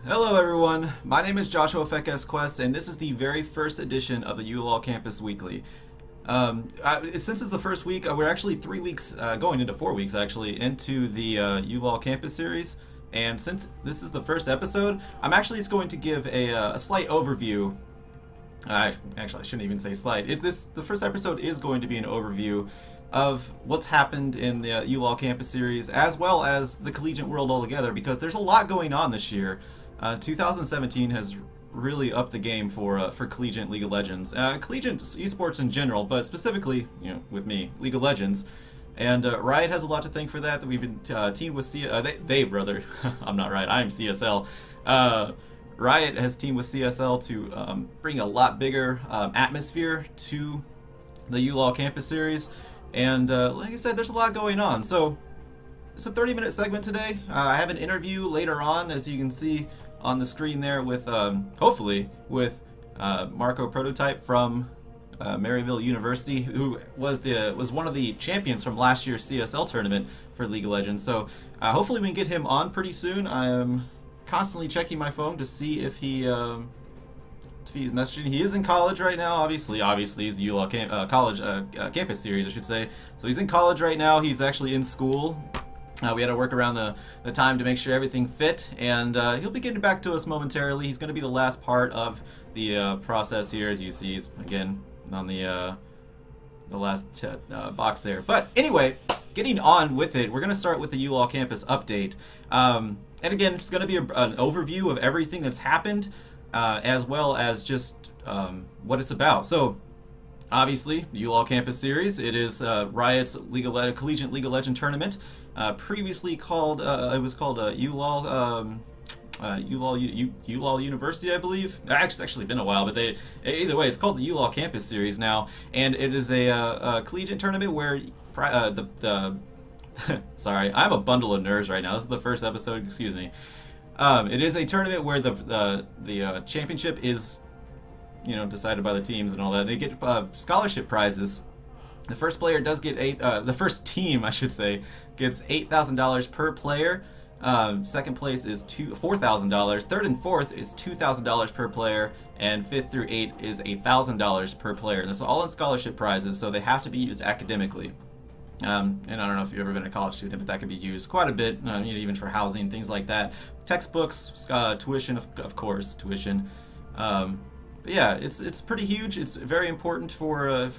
Hello everyone, my name is Joshua Pheqes, and this is the very first edition of the ULoL Campus Weekly. Since it's the first week, we're actually 3 weeks, going into 4 weeks actually, into the ULoL Campus Series. And since this is the first episode, I'm actually just going to give a slight overview. Actually, I shouldn't even say slight. The first episode is going to be an overview of what's happened in the ULoL Campus Series, as well as the collegiate world altogether, because there's a lot going on this year. 2017 has really upped the game for collegiate League of Legends, collegiate esports in general, but specifically, with me, League of Legends. And Riot has a lot to thank for that. We've been teamed with they've rather. I'm not Riot. I'm CSL. Riot has teamed with CSL to bring a lot bigger atmosphere to the ULoL Campus Series. And like I said, there's a lot going on. So it's a 30-minute segment today. I have an interview later on, as you can see on the screen there, with hopefully with Marko Prototype from Maryville University, who was one of the champions from last year's CSL tournament for League of Legends. So hopefully we can get him on pretty soon. I am constantly checking my phone to see if he's messaging. He is in college right now, obviously he's the ULoL college campus series, I should say. So he's in college right now. He's actually in school. We had to work around the time to make sure everything fit, and he'll be getting back to us momentarily. He's going to be the last part of the process here, as you see. He's again on the last box there. But anyway, getting on with it, we're going to start with the ULoL Campus update. And again, it's going to be an overview of everything that's happened, as well as just what it's about. So, obviously, ULoL Campus Series, it is Riot's Collegiate League of Legends tournament. Previously called, it was called ULoL University, I believe. It's actually been a while, but either way, it's called the ULoL Campus Series now, and it is a collegiate tournament where sorry, I'm a bundle of nerves right now. This is the first episode, excuse me. It is a tournament where the championship is, decided by the teams and all that. They get scholarship prizes. The first player does get the first team, I should say, gets $8,000 per player. Second place is $4,000. Third and fourth is $2,000 per player, and fifth through eighth is $1,000 per player. And this is all in scholarship prizes, so they have to be used academically. And I don't know if you've ever been a college student, but that can be used quite a bit, even for housing, things like that. Textbooks, tuition, of course, tuition. But yeah, it's pretty huge. It's very important for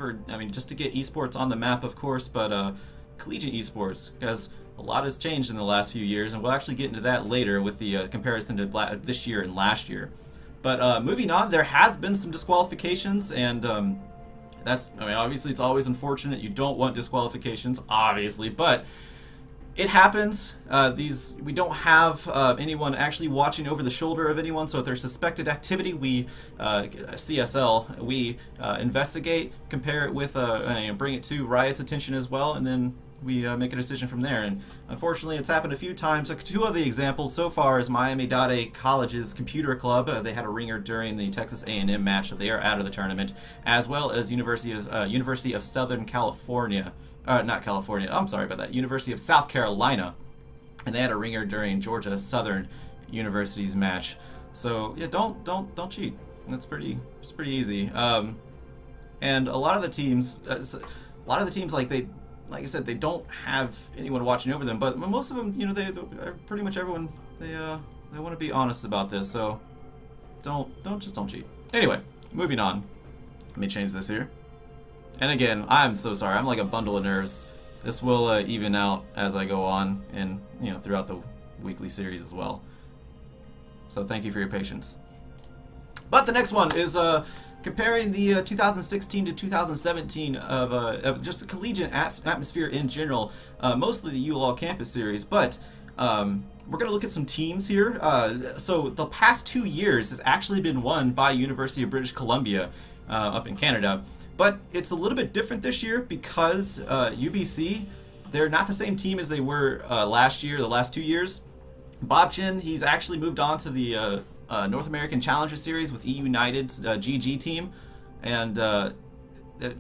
just to get esports on the map, of course, but collegiate esports, because a lot has changed in the last few years, and we'll actually get into that later with the comparison to this year and last year. But moving on, there has been some disqualifications, and obviously it's always unfortunate. You don't want disqualifications, obviously, but it happens. We don't have anyone actually watching over the shoulder of anyone, so if there's suspected activity, we, CSL, we investigate, compare it with, bring it to Riot's attention as well, and then we make a decision from there. And unfortunately, it's happened a few times. Two of the examples so far is Miami-Dade College's computer club. They had a ringer during the Texas A&M match, so they are out of the tournament, as well as University of Southern California. Not California. I'm sorry about that. University of South Carolina, and they had a ringer during Georgia Southern University's match. So yeah, don't cheat. It's pretty easy. And a lot of the teams, like I said, they don't have anyone watching over them, but most of them, they pretty much everyone, they want to be honest about this, so don't cheat. Anyway, moving on. Let me change this here. And again, I'm so sorry. I'm like a bundle of nerves. This will even out as I go on, and throughout the weekly series as well. So thank you for your patience. But the next one is comparing the 2016 to 2017 of just the collegiate atmosphere in general, mostly the ULoL Campus Series. But we're going to look at some teams here. So the past 2 years has actually been won by University of British Columbia up in Canada. But it's a little bit different this year because UBC, they're not the same team as they were last year, the last 2 years. Bobchin, he's actually moved on to the North American Challenger Series with E United's GG team, and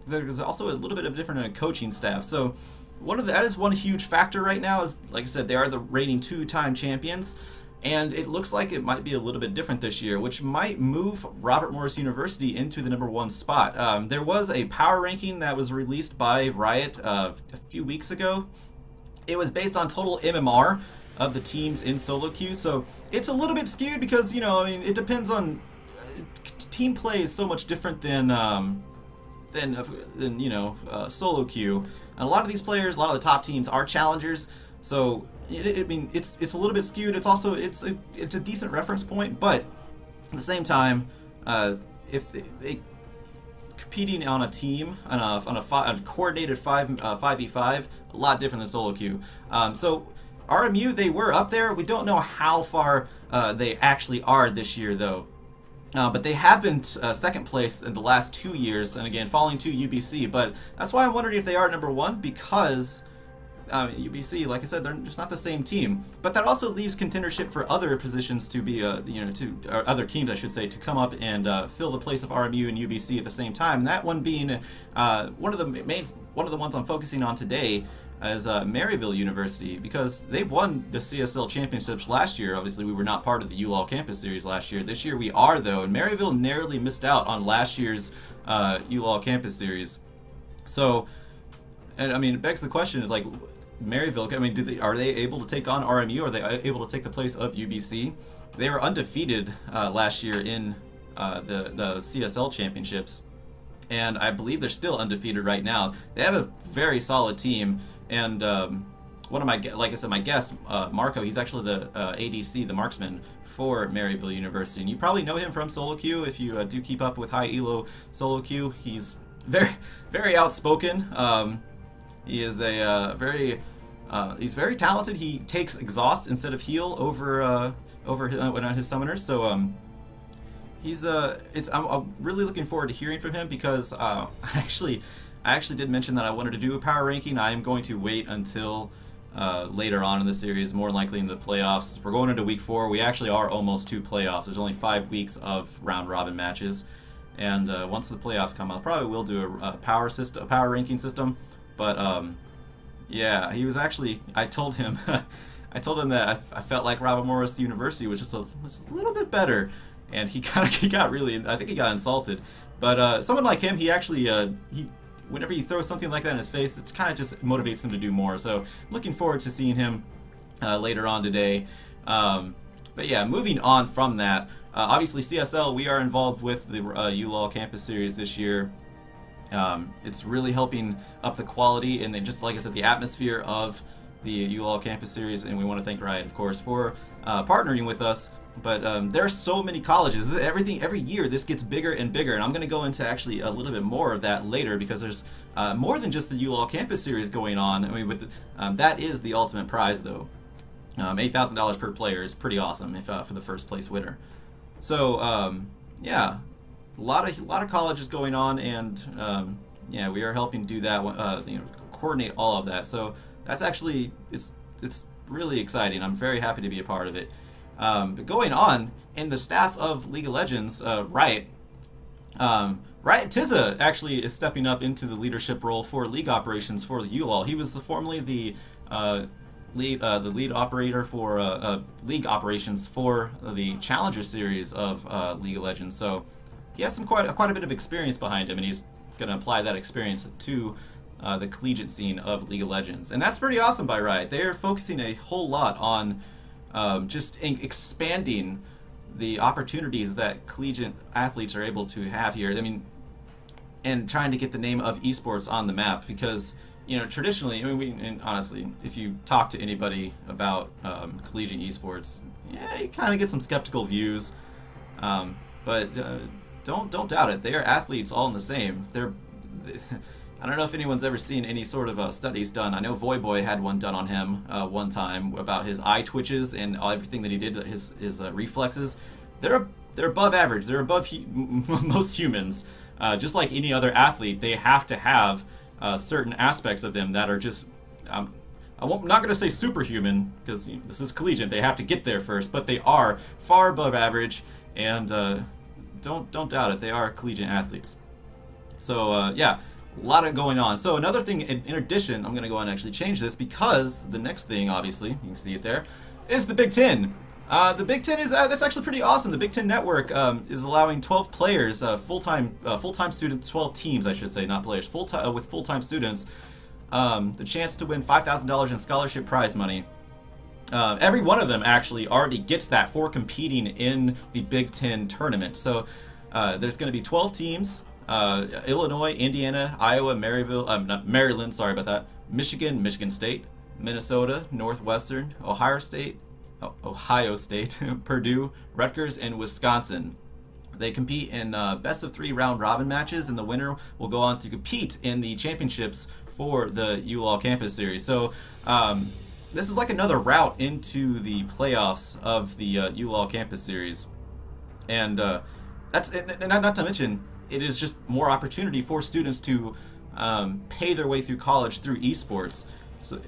there's also a little bit of different coaching staff. So that is one huge factor right now. Is, like I said, they are the reigning 2-time champions. And it looks like it might be a little bit different this year, which might move Robert Morris University into the #1 spot. There was a power ranking that was released by Riot a few weeks ago. It was based on total MMR of the teams in solo queue, so it's a little bit skewed because, you know, I mean, it depends on team play is so much different than solo queue. And a lot of these players, a lot of the top teams are challengers, so I mean, it's a little bit skewed. It's also it's a decent reference point, but at the same time, if they competing on a team on a coordinated 5v5, a lot different than solo queue. So RMU, they were up there. We don't know how far they actually are this year, though. But they have been second place in the last 2 years, and again, falling to UBC. But that's why I'm wondering if they are #1, because UBC, like I said, they're just not the same team. But that also leaves contendership for other positions to be, or other teams, I should say, to come up and fill the place of RMU and UBC at the same time. And that one being one of the ones I'm focusing on today is Maryville University, because they won the CSL championships last year. Obviously, we were not part of the ULoL Campus Series last year. This year we are, though, and Maryville narrowly missed out on last year's ULoL Campus Series. So, and I mean, it begs the question: is like Maryville? I mean, are they able to take on RMU? Are they able to take the place of UBC? They were undefeated last year in the CSL championships, and I believe they're still undefeated right now. They have a very solid team. And one of my, like I said, my guest, Marko, he's actually the ADC, the marksman for Maryville University. And you probably know him from solo queue if you do keep up with high elo solo queue. He's very, very outspoken. He is he's very talented. He takes exhaust instead of heal over his summoners. So I'm really looking forward to hearing from him, because I actually did mention that I wanted to do a power ranking. I am going to wait until later on in the series, more likely in the playoffs. We're going into week 4. We actually are almost to playoffs. There's only 5 weeks of round robin matches, and once the playoffs come, I probably will do a power ranking system. But yeah, he was actually. I told him that I felt like Robert Morris University was just a little bit better, and he got really. I think he got insulted. But someone like him, he actually whenever you throw something like that in his face, it kind of just motivates him to do more. So looking forward to seeing him later on today. But yeah, moving on from that, obviously CSL, we are involved with the ULoL Campus Series this year. It's really helping up the quality and then, just like I said, the atmosphere of the ULoL Campus Series, and we want to thank Riot, of course, for partnering with us. But there are so many colleges. Every year this gets bigger and bigger, and I'm going to go into actually a little bit more of that later, because there's more than just the ULoL Campus Series going on. I mean, that is the ultimate prize, though. $8,000 per player is pretty awesome if for the first place winner. So yeah, a lot of colleges going on, and yeah, we are helping do that. Coordinate all of that. So that's actually it's really exciting. I'm very happy to be a part of it. But going on, in the staff of League of Legends, Riot Tizza actually is stepping up into the leadership role for league operations for the ULoL. He was formerly the lead operator for league operations for the Challenger series of League of Legends. So he has quite a bit of experience behind him, and he's going to apply that experience to the collegiate scene of League of Legends. And that's pretty awesome by Riot. They are focusing a whole lot on just expanding the opportunities that collegiate athletes are able to have here. I mean, and trying to get the name of esports on the map, because traditionally, I mean, and honestly, if you talk to anybody about collegiate esports, yeah, you kind of get some skeptical views. But don't doubt it. They are athletes all in the same. I don't know if anyone's ever seen any sort of studies done. I know Voyboy had one done on him one time about his eye twitches and everything that he did, his reflexes. They're above average. They're above most humans. Just like any other athlete, they have to have certain aspects of them that are just. I'm not going to say superhuman, because this is collegiate. They have to get there first, but they are far above average, and don't doubt it. They are collegiate athletes. So yeah. A lot of going on. So another thing, in addition, I'm going to go on and actually change this, because the next thing, obviously, you can see it there, is the Big Ten. The Big Ten is that's actually pretty awesome. The Big Ten Network is allowing 12 players, full-time students, 12 teams, I should say, not players, full-time with full-time students, the chance to win $5,000 in scholarship prize money. Every one of them actually already gets that for competing in the Big Ten tournament. So there's going to be 12 teams: Illinois, Indiana, Iowa, not Maryland, sorry about that, Michigan, Michigan State, Minnesota, Northwestern, Ohio State, Purdue, Rutgers, and Wisconsin. They compete in best-of-3 round-robin matches, and the winner will go on to compete in the championships for the ULoL Campus Series. So this is like another route into the playoffs of the ULoL Campus Series, and that's not to mention it is just more opportunity for students to pay their way through college through esports,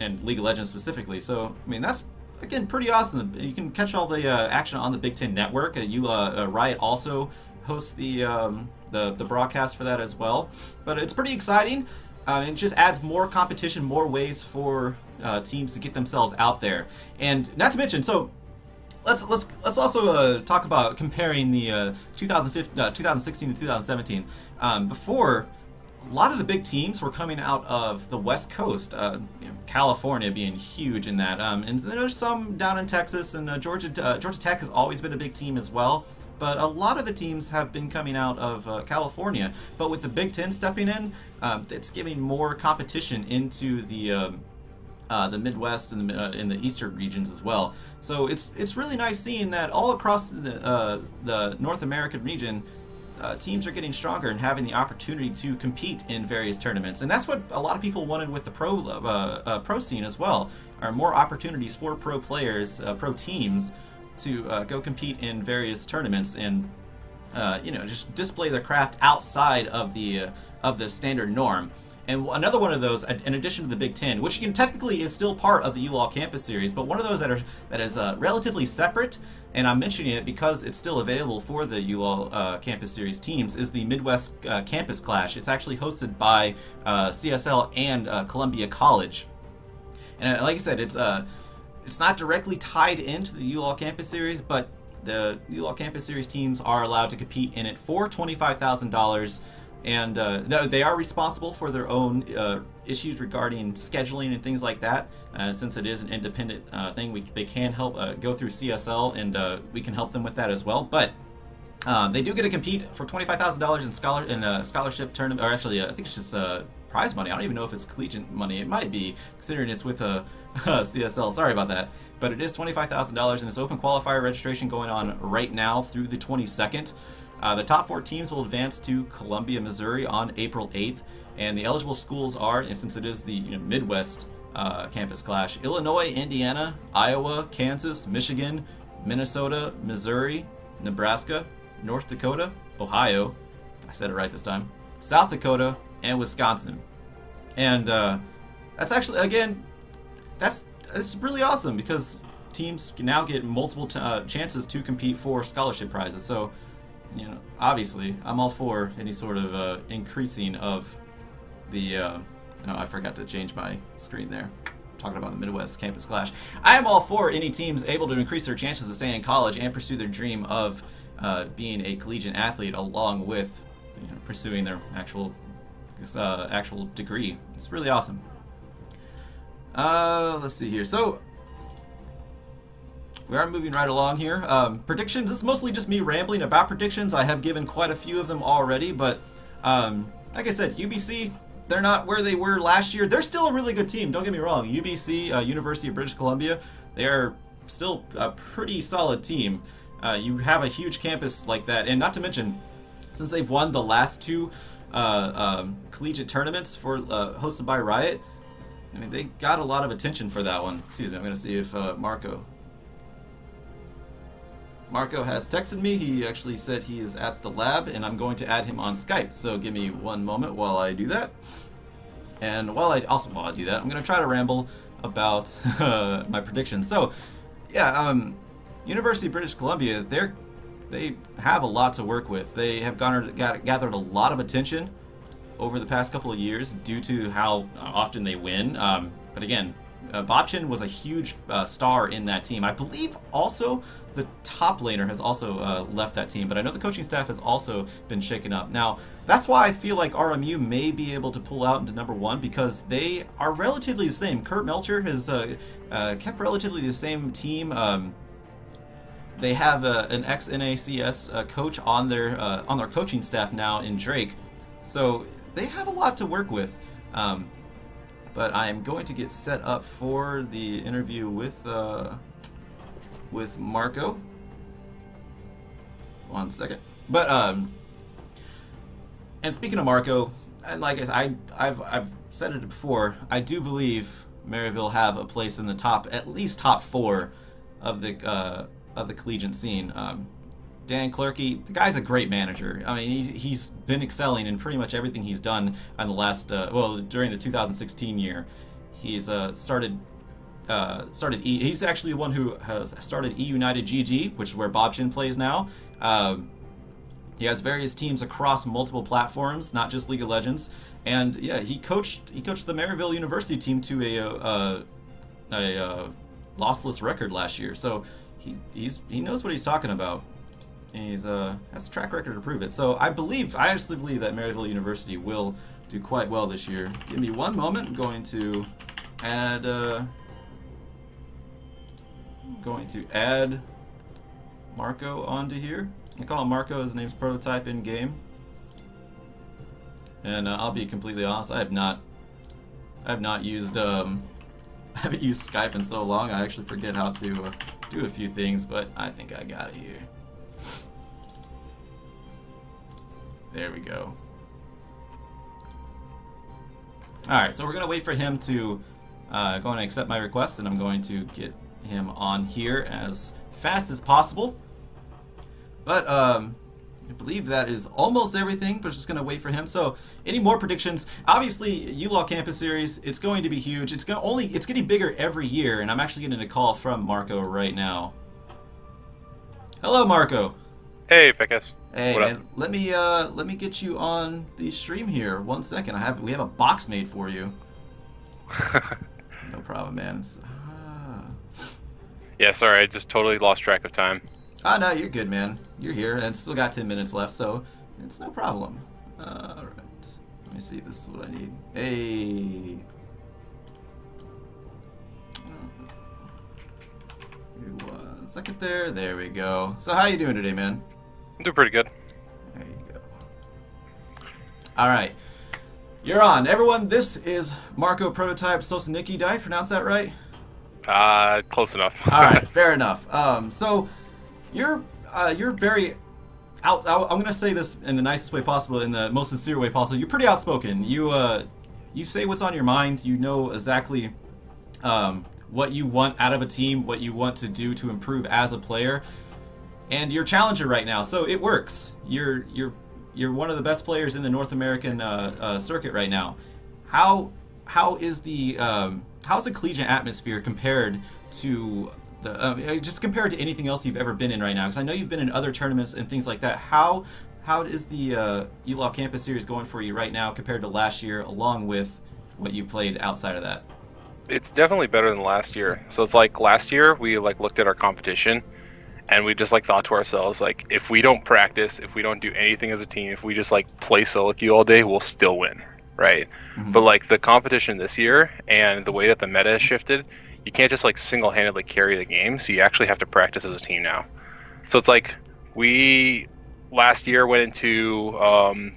and League of Legends specifically. So I mean, that's again pretty awesome. You can catch all the action on the Big Ten Network. Riot also hosts the broadcast for that as well. But it's pretty exciting. It just adds more competition, more ways for teams to get themselves out there, and not to mention, so let's also talk about comparing the 2016 to 2017. Before, a lot of the big teams were coming out of the West Coast, California being huge in that, and there's some down in Texas, and Georgia Tech has always been a big team as well. But a lot of the teams have been coming out of California. But with the Big Ten stepping in, it's giving more competition into the Midwest and in the eastern regions as well. So it's really nice seeing that all across the North American region, teams are getting stronger and having the opportunity to compete in various tournaments. And that's what a lot of people wanted with the pro scene as well, are more opportunities for pro players, pro teams, to go compete in various tournaments and just display their craft outside of the standard norm. And another one of those, in addition to the Big Ten, which technically is still part of the ULoL Campus Series, but one of those that is relatively separate, and I'm mentioning it because it's still available for the ULoL Campus Series teams, is the Midwest Campus Clash. It's actually hosted by CSL and Columbia College. And like I said, it's not directly tied into the ULoL Campus Series, but the ULoL Campus Series teams are allowed to compete in it for $25,000, and they are responsible for their own issues regarding scheduling and things like that. Since it is an independent thing, they can help go through CSL, and we can help them with that as well. But they do get to compete for $25,000 in scholarship tournament, or actually, I think it's just prize money. I don't even know if it's collegiate money. It might be, considering it's with a CSL. Sorry about that. But it is $25,000, and it's open qualifier registration going on right now through the 22nd. The top 4 teams will advance to Columbia, Missouri on April 8th, and the eligible schools are, and since it is the Midwest Campus Clash, Illinois, Indiana, Iowa, Kansas, Michigan, Minnesota, Missouri, Nebraska, North Dakota, Ohio, I said it right this time, South Dakota, and Wisconsin. And that's actually, again, it's really awesome because teams can now get multiple chances to compete for scholarship prizes. So, obviously, I'm all for any sort of increasing of the. No, I forgot to change my screen there. Talking about the Midwest Campus Clash. I am all for any teams able to increase their chances of staying in college and pursue their dream of being a collegiate athlete, along with pursuing their actual degree. It's really awesome. Let's see here. So we are moving right along here. Predictions. This is mostly just me rambling about predictions. I have given quite a few of them already, but like I said, UBC, they're not where they were last year. They're still a really good team. Don't get me wrong. UBC, University of British Columbia, they are still a pretty solid team. You have a huge campus like that, and not to mention, since they've won the last 2 collegiate tournaments for hosted by Riot, I mean, they got a lot of attention for that one. Excuse me, I'm going to see if Marko has texted me. He actually said he is at the lab, and I'm going to add him on Skype. So give me one moment while I do that. And while I do that, I'm going to try to ramble about my predictions. So, yeah, University of British Columbia, they have a lot to work with. They have gathered a lot of attention over the past couple of years due to how often they win. But again, Bobchin was a huge star in that team. I believe also the top laner has also left that team, but I know the coaching staff has also been shaken up. Now, that's why I feel like RMU may be able to pull out into #1 because they are relatively the same. Kurt Melcher has kept relatively the same team. They have an ex-NACS coach on their coaching staff now in Drake, so they have a lot to work with. But I am going to get set up for the interview with Marko. 1 second. But and speaking of Marko, and like I said, I've said it before, I do believe Maryville have a place in the top, at least top 4 of the collegiate scene. Dan Clerkey, the guy's a great manager. I mean, he's been excelling in pretty much everything he's done in the last, during the 2016 year. He's started he's actually the one who has started E United GG, which is where Bobchin plays now. He has various teams across multiple platforms, not just League of Legends. And yeah, he coached the Maryville University team to a lossless record last year. So he knows what he's talking about. He's has a track record to prove it. So I honestly believe that Maryville University will do quite well this year. Give me 1 moment. I'm going to add Marko onto here. I call him Marko. His name's Prototype in game. And I'll be completely honest. I have not used I haven't used Skype in so long. I actually forget how to do a few things, but I think I got it here. There we go. Alright, so we're going to wait for him to go and accept my request, and I'm going to get him on here as fast as possible. But I believe that is almost everything, but just going to wait for him. So, any more predictions? Obviously, ULoL Campus Series, it's going to be huge. It's getting bigger every year, and I'm actually getting a call from Marko right now. Hello, Marko. Hey, Pheqes. Hey, man, let me get you on the stream here. 1 second. We have a box made for you. No problem, man. Yeah, sorry, I just totally lost track of time. Ah, no, you're good, man. You're here, and still got 10 minutes left, so it's no problem. All right. Let me see if this is what I need. Hey. Give me 1 second there. There we go. So how you doing today, man? I'm doing pretty good. There you go. All right. You're on. Everyone, this is Marko Prototype Sosnicki. Did I pronounce that right? Close enough. All right, fair enough. So you're very I'm gonna say this in the nicest way possible, in the most sincere way possible. You're pretty outspoken. You say what's on your mind. You know exactly what you want out of a team, what you want to do to improve as a player, and you're a challenger right now. So it works. You're one of the best players in the North American circuit right now. How is the collegiate atmosphere compared to the just compared to anything else you've ever been in right now? Because I know you've been in other tournaments and things like that. How is the ULoL Campus Series going for you right now compared to last year, along with what you played outside of that? It's definitely better than last year. So it's like last year we looked at our competition and we just thought to ourselves, if we don't practice, if we don't do anything as a team, if we just play solo queue all day, we'll still win, right? Mm-hmm. But the competition this year and the way that the meta has shifted, you can't just single-handedly carry the game, so you actually have to practice as a team now. So it's we last year went into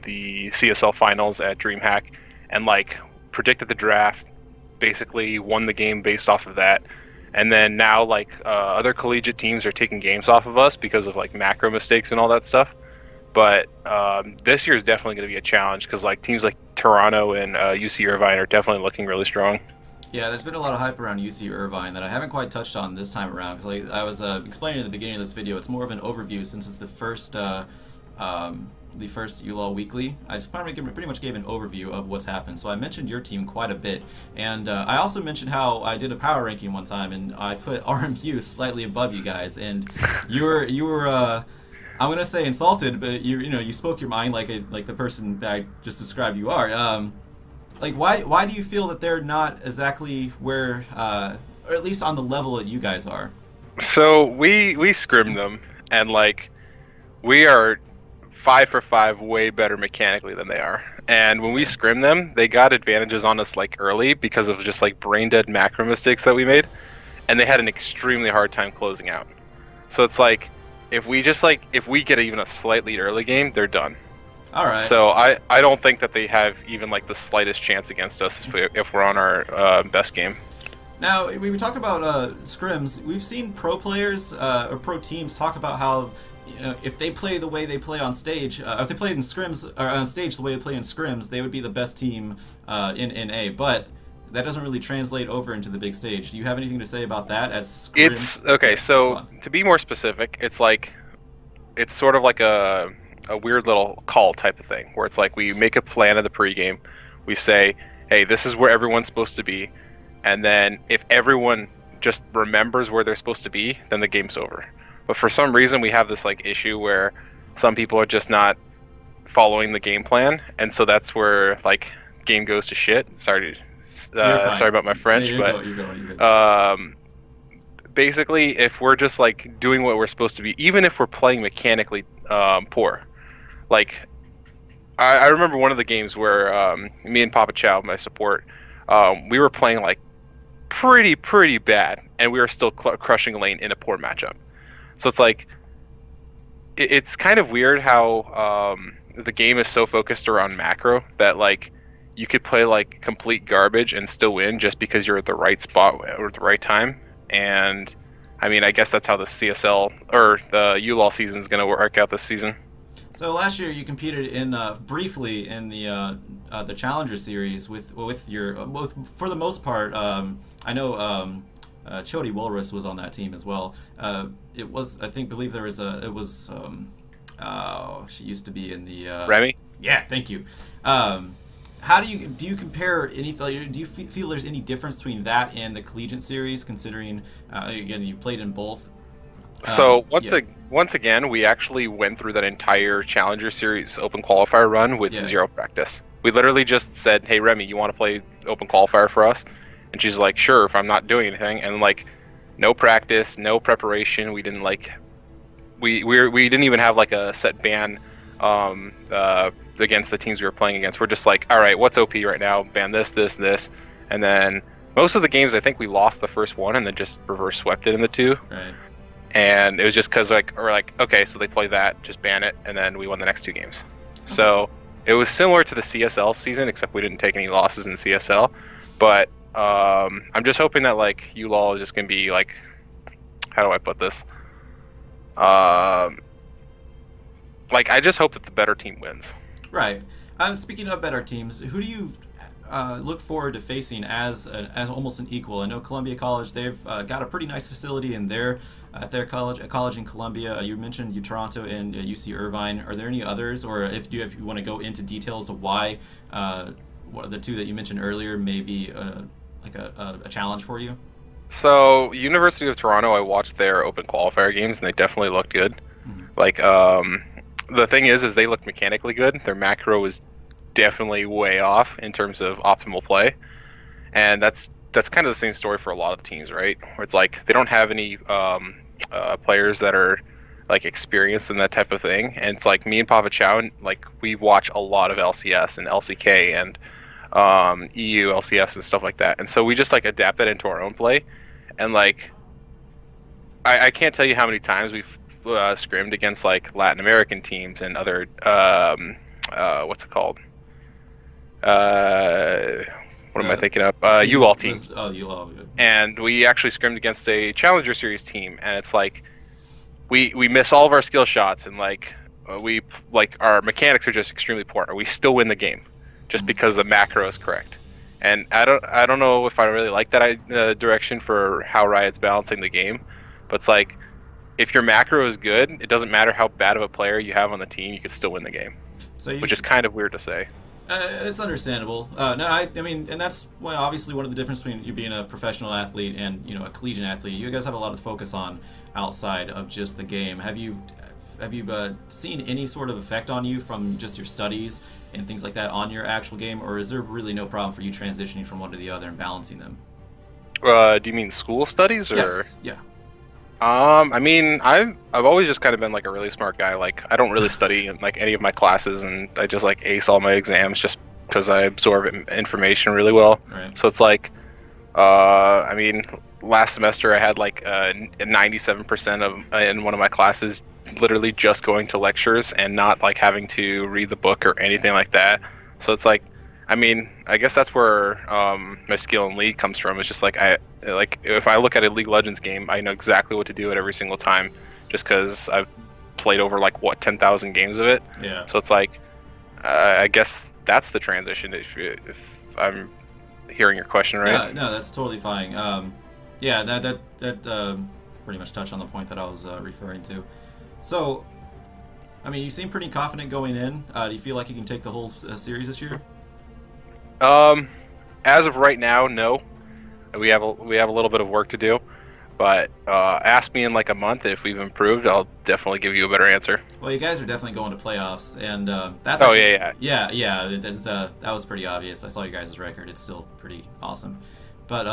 the CSL finals at DreamHack and predicted the draft, basically won the game based off of that. And then now other collegiate teams are taking games off of us because of macro mistakes and all that stuff. But this year is definitely going to be a challenge because teams like Toronto and UC Irvine are definitely looking really strong. Yeah, there's been a lot of hype around UC Irvine that I haven't quite touched on this time around. Because I was explaining at the beginning of this video, it's more of an overview since it's the first ULoL Weekly. I just pretty much gave an overview of what's happened. So I mentioned your team quite a bit, and I also mentioned how I did a power ranking one time, and I put RMU slightly above you guys, and you were I'm gonna say insulted, but you spoke your mind like the person that I just described you are. Like, why do you feel that they're not exactly where, or at least on the level that you guys are? So we scrimmed them, and like we are 5 for 5 way better mechanically than they are. And when we Okay. scrimmed them, they got advantages on us like early because of just like brain dead macro mistakes that we made, and they had an extremely hard time closing out. So it's like if we get even a slight lead early game, they're done. All right. So I don't think that they have even like the slightest chance against us if we're on our best game. Now, we talk about scrims. We've seen pro players or pro teams talk about how, if they play the way they play on stage, if they play in scrims or on stage the way they play in scrims, they would be the best team in NA. But that doesn't really translate over into the big stage. Do you have anything to say about that as scrims? It's okay. So to be more specific, it's sort of like a weird little call type of thing where it's like we make a plan of the pregame. We say, hey, this is where everyone's supposed to be. And then if everyone just remembers where they're supposed to be, then the game's over. But for some reason, we have this like issue where some people are just not following the game plan, and so that's where like game goes to shit. Sorry about my French, but you're good. basically, if we're just like doing what we're supposed to be, even if we're playing mechanically poor, like I remember one of the games where me and Papa Chow, my support, we were playing like pretty bad, and we were still crushing lane in a poor matchup. So it's like it's kind of weird how the game is so focused around macro that like you could play like complete garbage and still win just because you're at the right spot or at the right time. And I mean, I guess that's how the CSL or the ULoL season is going to work out this season. So last year you competed in briefly in the Challenger Series with your for the most part. I know Chody Walrus was on that team as well. It was believe there was a it was she used to be in the Remy? Yeah, thank you. How do you compare anything? Do you feel there's any difference between that and the collegiate series, considering again you've played in both? So once again, we actually went through that entire Challenger Series Open Qualifier run with zero practice. We literally just said, "Hey Remy, you want to play Open Qualifier for us?" And she's like, "Sure," if I'm not doing anything. And like, no practice, no preparation. We didn't like, we didn't even have like a set ban against the teams we were playing against. We're just like, all right, what's OP right now? Ban this, and then most of the games I think we lost the first one and then just reverse swept it in the two. Right. And it was just because we're like, okay, so they play that, just ban it, and then we won the next 2 games. Okay. So it was similar to the CSL season, except we didn't take any losses in CSL. But I'm just hoping that like ULoL is just gonna be like, how do I put this? Like I just hope that the better team wins. Right. Speaking of better teams, who do you look forward to facing as almost an equal? I know Columbia College, they've got a pretty nice facility in their college, a college in Columbia. You mentioned Toronto and UC Irvine. Are there any others, or if you want to go into details of why the two that you mentioned earlier may be like a challenge for you? So University of Toronto, I watched their open qualifier games, and they definitely looked good. Mm-hmm. Like the thing is they look mechanically good. Their macro is definitely way off in terms of optimal play, and that's kind of the same story for a lot of the teams, right? Where it's like they don't have any players that are like experienced in that type of thing, and it's like me and Papa Chow, like we watch a lot of LCS and LCK and EU LCS and stuff like that, and so we just like adapt that into our own play. And like I can't tell you how many times we've scrimmed against like Latin American teams and other what's it called? What am I thinking of? ULoL teams. Oh, ULoL. And we actually scrimmed against a Challenger Series team, and it's like we miss all of our skill shots, and like our mechanics are just extremely poor. We still win the game just because the macro is correct. And I don't know if I really like that direction for how Riot's balancing the game, but it's like if your macro is good, it doesn't matter how bad of a player you have on the team, you can still win the game. Which is kind of weird to say. It's understandable. No, I mean, and that's obviously one of the differences between you being a professional athlete and a collegiate athlete. You guys have a lot of focus on outside of just the game. Have you have you seen any sort of effect on you from just your studies and things like that on your actual game, or is there really no problem for you transitioning from one to the other and balancing them? Do you mean school studies or? Yes. Yeah. I mean, I've always just kind of been like a really smart guy. Like, I don't really study in like any of my classes, and I just like ace all my exams just because I absorb information really well. Right. So it's like, I mean, last semester I had like a 97% of in one of my classes literally just going to lectures and not like having to read the book or anything like that. So it's like, I mean, I guess that's where my skill in League comes from. It's just like if I look at a League of Legends game, I know exactly what to do at every single time, just because I've played over like 10,000 games of it. Yeah. So it's like, I guess that's the transition. If I'm hearing your question right. Yeah, no, that's totally fine. Yeah, that pretty much touched on the point that I was referring to. So, I mean, you seem pretty confident going in. Do you feel like you can take the whole series this year? As of right now, no. We have a little bit of work to do, but ask me in like a month if we've improved. I'll definitely give you a better answer. Well, you guys are definitely going to playoffs, and that's oh actually, yeah. That was pretty obvious. I saw you guys' record. It's still pretty awesome, but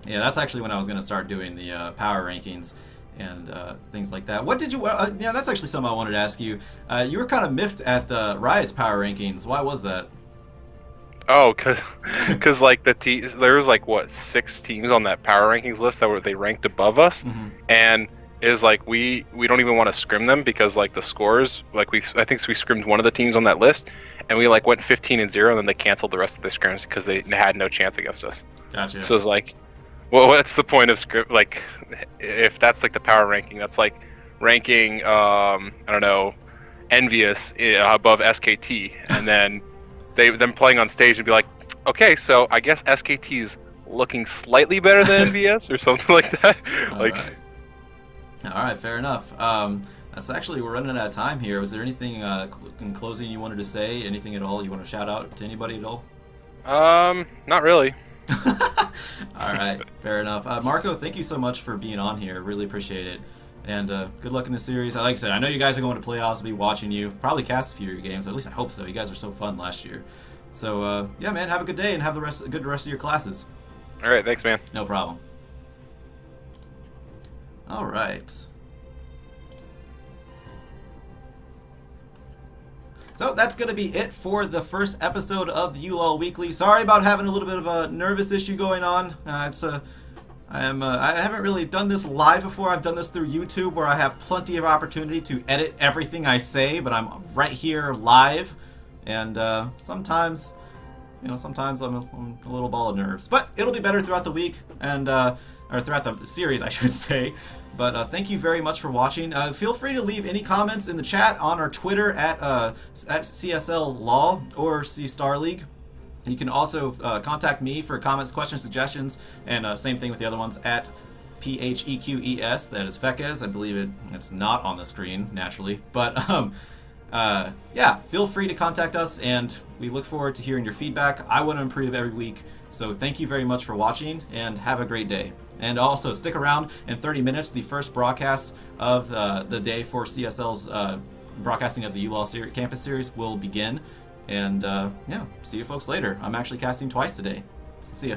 yeah, that's actually when I was going to start doing the power rankings and things like that. What did you? Yeah, that's actually something I wanted to ask you. You were kind of miffed at the Riot's power rankings. Why was that? Oh, cause like there was like what 6 teams on that power rankings list that they ranked above us, and is like we don't even want to scrim them because like the scores like I think we scrimmed one of the teams on that list, and we like went 15-0, and then they canceled the rest of the scrims because they had no chance against us. Gotcha. So it's like, well, what's the point of script? Like, if that's like the power ranking, that's like ranking I don't know, Envious above SKT, and then them playing on stage and be like, okay, so I guess SKT's looking slightly better than NVS or something like that. All right, fair enough. That's actually, we're running out of time here. Was there anything in closing you wanted to say? Anything at all you want to shout out to anybody at all? Not really. All right, fair enough. Marko, thank you so much for being on here. Really appreciate it. And good luck in the series. Like I said, I know you guys are going to playoffs. I'll be watching you. Probably cast a few of your games. At least I hope so. You guys are so fun last year. So, yeah, man, have a good day and have a good rest of your classes. All right, thanks, man. No problem. All right. So that's going to be it for the first episode of the ULoL Weekly. Sorry about having a little bit of a nervous issue going on. I haven't really done this live before. I've done this through YouTube where I have plenty of opportunity to edit everything I say, but I'm right here live. And sometimes I'm a little ball of nerves. But it'll be better throughout the week, and or throughout the series, I should say. But thank you very much for watching. Feel free to leave any comments in the chat on our Twitter at CSL Law or C Star League. You can also contact me for comments, questions, suggestions, and same thing with the other ones at Pheqes. That is Pheqes. I believe it's not on the screen naturally, but yeah, feel free to contact us, and we look forward to hearing your feedback. I want to improve every week, so thank you very much for watching, and have a great day. And also stick around in 30 minutes. The first broadcast of the day for CSL's broadcasting of the ULoL Campus Series will begin. And yeah, see you folks later. I'm actually casting twice today. So see ya.